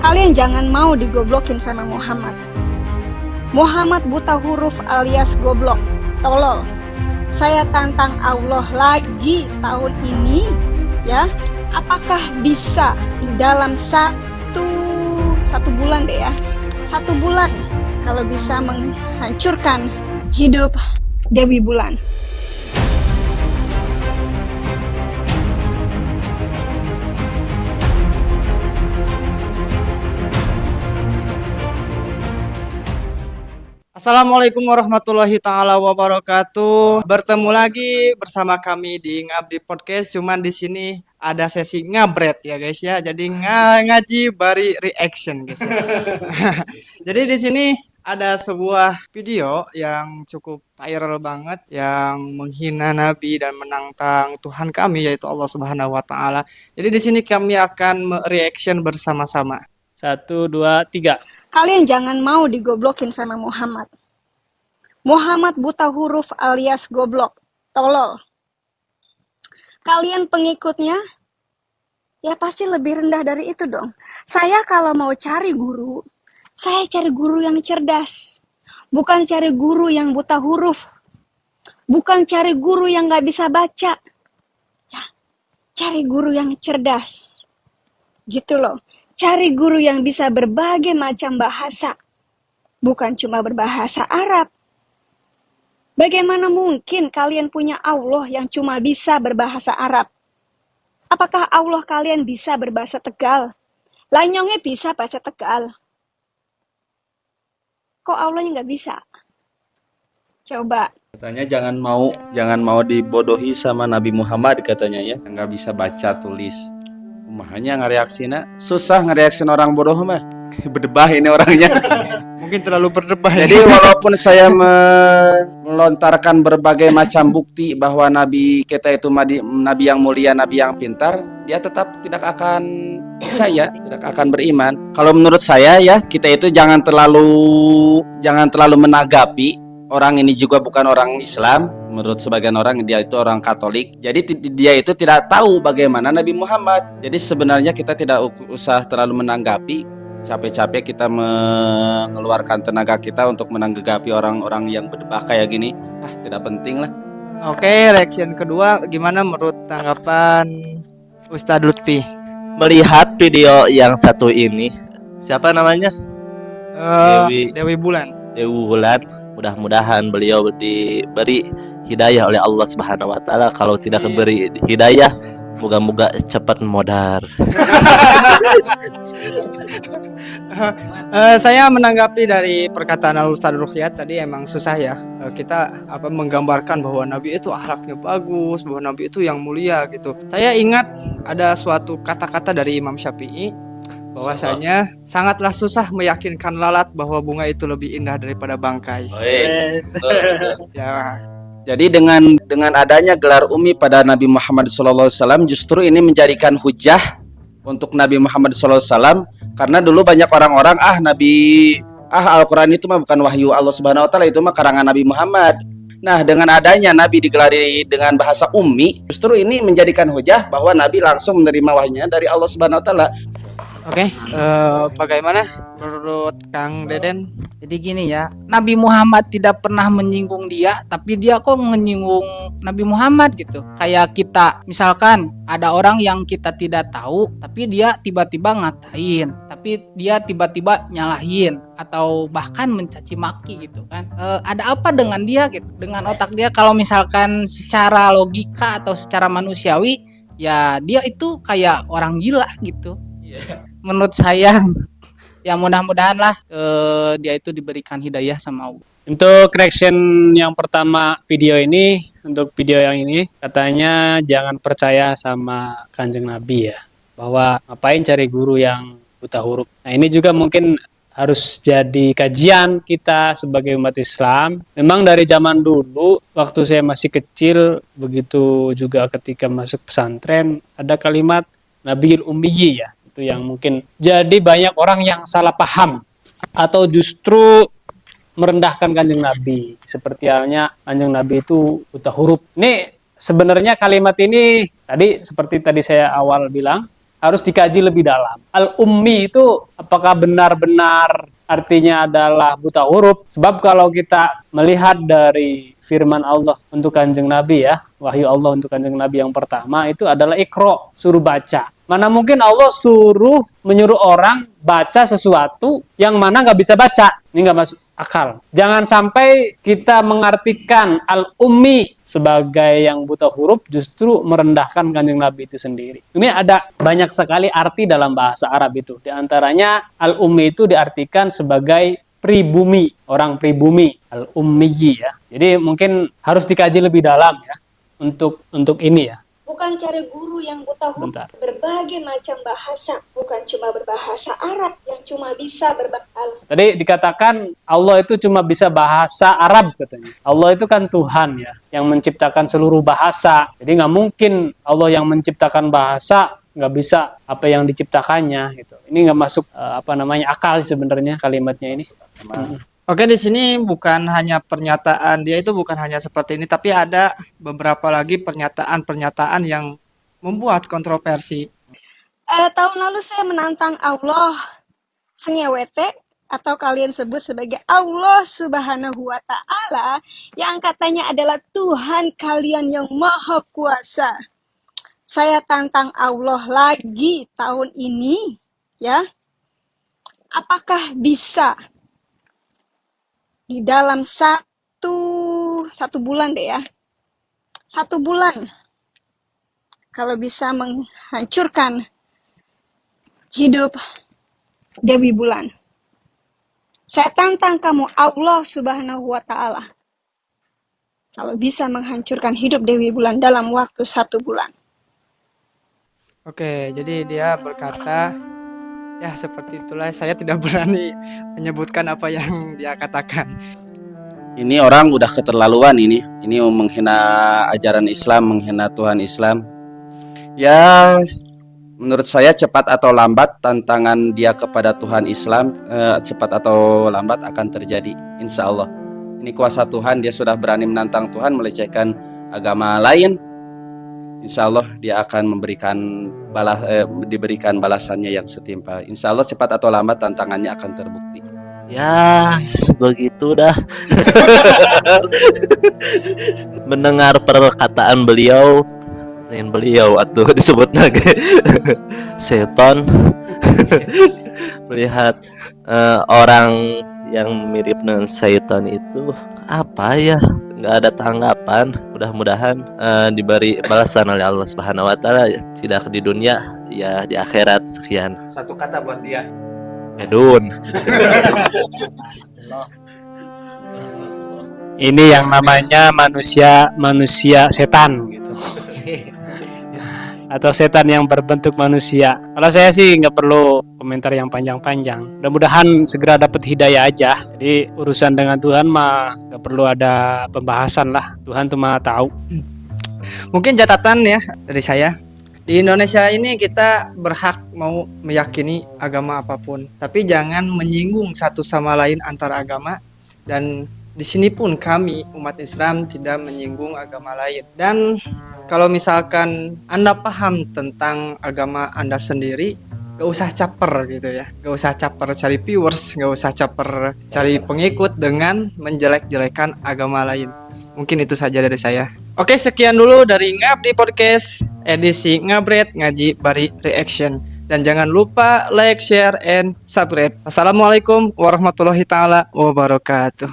Kalian jangan mau digoblokin sama Muhammad. Muhammad buta huruf alias goblok, tolol. Saya tantang Allah lagi tahun ini, ya. Apakah bisa di dalam satu bulan deh ya, 1 bulan, kalau bisa menghancurkan hidup Dewi Bulan. Assalamualaikum warahmatullahi taala wabarakatuh. Bertemu lagi bersama kami di Ngabdi Podcast. Cuman di sini ada sesi ngabret ya guys ya. Jadi ngaji bari reaction guys ya. Jadi di sini ada sebuah video yang cukup viral banget yang menghina Nabi dan menantang Tuhan kami yaitu Allah Subhanahu wa taala. Jadi di sini kami akan reaction bersama-sama. 1, 2, 3. Kalian jangan mau digoblokin sama Muhammad. Muhammad buta huruf alias goblok, tolol. Kalian pengikutnya, ya pasti lebih rendah dari itu dong. Saya kalau mau cari guru, saya cari guru yang cerdas. Bukan cari guru yang buta huruf. Bukan cari guru yang gak bisa baca. Ya, cari guru yang cerdas. Gitu loh. Cari guru yang bisa berbagai macam bahasa. Bukan cuma berbahasa Arab. Bagaimana mungkin kalian punya Allah yang cuma bisa berbahasa Arab? Apakah Allah kalian bisa berbahasa Tegal? Lanyongnya bisa bahasa Tegal. Kok Allahnya nggak bisa? Coba. Katanya jangan mau dibodohi sama Nabi Muhammad katanya ya, nggak bisa baca tulis. Makanya ngereaksina susah ngereaksin orang bodoh mah. Berdebah ini orangnya. Mungkin terlalu berdebat. Jadi walaupun saya melontarkan berbagai macam bukti bahwa Nabi kita itu Nabi yang mulia, Nabi yang pintar, dia tetap tidak akan percaya, tidak akan beriman. Kalau menurut saya ya, kita itu jangan terlalu menanggapi. Orang ini juga bukan orang Islam. Menurut sebagian orang dia itu orang Katolik. Jadi dia itu tidak tahu bagaimana Nabi Muhammad. Jadi sebenarnya kita tidak usah terlalu menanggapi. Capek-capek kita mengeluarkan tenaga kita untuk menanggapi orang-orang yang berdebat kayak gini. Tidak penting lah. Oke, reaction kedua gimana menurut tanggapan Ustadz Lutfi? Melihat video yang satu ini, siapa namanya? Dewi Bulan. Dewi Bulan. Mudah-mudahan beliau diberi hidayah oleh Allah Subhanahu wa taala. Kalau tidak diberi hidayah, moga-moga cepat modar. Saya menanggapi dari perkataan Ustadz Ruqyat tadi emang susah ya. Kita menggambarkan bahwa Nabi itu akhlaknya bagus, bahwa Nabi itu yang mulia gitu. Saya ingat ada suatu kata-kata dari Imam Syafi'i bahwasanya sangatlah susah meyakinkan lalat bahwa bunga itu lebih indah daripada bangkai. Ya. Jadi dengan adanya gelar Umi pada Nabi Muhammad SAW justru ini menjadikan hujah untuk Nabi Muhammad SAW, karena dulu banyak orang-orang Al-Quran itu mah bukan wahyu Allah Subhanahu wa taala, itu mah karangan Nabi Muhammad. Nah, dengan adanya Nabi digelari dengan bahasa Ummi, justru ini menjadikan hujah bahwa Nabi langsung menerima wahyunya dari Allah Subhanahu wa taala. Oke, bagaimana menurut Kang Deden? Jadi gini ya, Nabi Muhammad tidak pernah menyinggung dia, tapi dia kok menyinggung Nabi Muhammad gitu. Kayak kita, misalkan ada orang yang kita tidak tahu, tapi dia tiba-tiba ngatain, tapi dia tiba-tiba nyalahin, atau bahkan mencaci maki gitu kan. Ada apa dengan dia gitu, dengan otak dia? Kalau misalkan secara logika atau secara manusiawi, ya dia itu kayak orang gila gitu. Menurut saya, ya mudah-mudahan lah dia itu diberikan hidayah sama Allah. Untuk reaction yang pertama video ini, untuk video yang ini katanya jangan percaya sama Kanjeng Nabi ya, bahwa ngapain cari guru yang buta huruf. Nah ini juga mungkin harus jadi kajian kita sebagai umat Islam. Memang dari zaman dulu waktu saya masih kecil, begitu juga ketika masuk pesantren, ada kalimat Nabiul Ummiyi ya, itu yang mungkin jadi banyak orang yang salah paham atau justru merendahkan Kanjeng Nabi, seperti halnya Kanjeng Nabi itu buta huruf. Nih sebenarnya kalimat ini tadi seperti tadi saya awal bilang, harus dikaji lebih dalam. Al-ummi itu apakah benar-benar artinya adalah buta huruf? Sebab kalau kita melihat dari firman Allah untuk Kanjeng Nabi ya, wahyu Allah untuk Kanjeng Nabi yang pertama itu adalah Iqra, suruh baca. Mana mungkin Allah suruh menyuruh orang baca sesuatu yang mana nggak bisa baca. Ini nggak masuk akal. Jangan sampai kita mengartikan al-ummi sebagai yang buta huruf justru merendahkan Kanjeng Nabi itu sendiri. Ini ada banyak sekali arti dalam bahasa Arab itu. Di antaranya al-ummi itu diartikan sebagai pribumi, orang pribumi, al-ummiyi ya. Jadi mungkin harus dikaji lebih dalam ya untuk ini ya. Bukan cari guru yang buta huruf Sebentar. berbagai macam bahasa, bukan cuma berbahasa Arab yang cuma bisa berbahasa. Tadi dikatakan Allah itu cuma bisa bahasa Arab katanya. Allah itu kan Tuhan ya, yang menciptakan seluruh bahasa. Jadi nggak mungkin Allah yang menciptakan bahasa nggak bisa apa yang diciptakannya gitu. Ini nggak masuk akal sebenarnya kalimatnya ini. Oke, di sini bukan hanya pernyataan dia itu bukan hanya seperti ini, tapi ada beberapa lagi pernyataan-pernyataan yang membuat kontroversi. Tahun lalu saya menantang Allah sengewete atau kalian sebut sebagai Allah Subhanahu wa Ta'ala yang katanya adalah Tuhan kalian yang Maha Kuasa. Saya tantang Allah lagi tahun ini, ya. Apakah bisa di dalam satu bulan deh ya, 1 bulan, kalau bisa menghancurkan hidup Dewi Bulan? Saya tantang kamu Allah Subhanahu wa Ta'ala, kalau bisa menghancurkan hidup Dewi Bulan dalam waktu 1 bulan. Oke, jadi dia berkata, ya seperti itulah, saya tidak berani menyebutkan apa yang dia katakan. Ini orang udah keterlaluan ini menghina ajaran Islam, menghina Tuhan Islam. Ya, menurut saya cepat atau lambat tantangan dia kepada Tuhan Islam cepat atau lambat akan terjadi, insya Allah. Ini kuasa Tuhan, dia sudah berani menantang Tuhan, melecehkan agama lain. Insya Allah dia akan diberikan balasannya yang setimpal. Insya Allah cepat atau lambat tantangannya akan terbukti. Ya, begitu dah. Mendengar perkataan beliau, lain beliau atau disebut lagi setan. Melihat orang yang mirip dengan setan itu apa ya? Nggak ada tanggapan. Mudah-mudahan diberi balasan oleh Allah Subhanahu wa Ta'ala, tidak di dunia ya di akhirat. Sekian. Satu kata buat dia. Edun. Ini yang namanya manusia setan gitu. Atau setan yang berbentuk manusia. Kalau saya sih nggak perlu komentar yang panjang-panjang. Mudah-mudahan segera dapat hidayah aja. Jadi urusan dengan Tuhan mah nggak perlu ada pembahasan lah. Tuhan tuh mah tahu. Mungkin catatan ya dari saya. Di Indonesia ini kita berhak mau meyakini agama apapun, tapi jangan menyinggung satu sama lain antar agama. Dan di sini pun kami umat Islam tidak menyinggung agama lain. Dan kalau misalkan Anda paham tentang agama Anda sendiri, gak usah caper gitu ya. Gak usah caper cari viewers, gak usah caper cari pengikut dengan menjelek-jelekan agama lain. Mungkin itu saja dari saya. Oke, sekian dulu dari Ngabdi Podcast edisi Ngabret Ngaji Bari Reaction. Dan jangan lupa like, share, and subscribe. Assalamualaikum warahmatullahi taala wabarakatuh.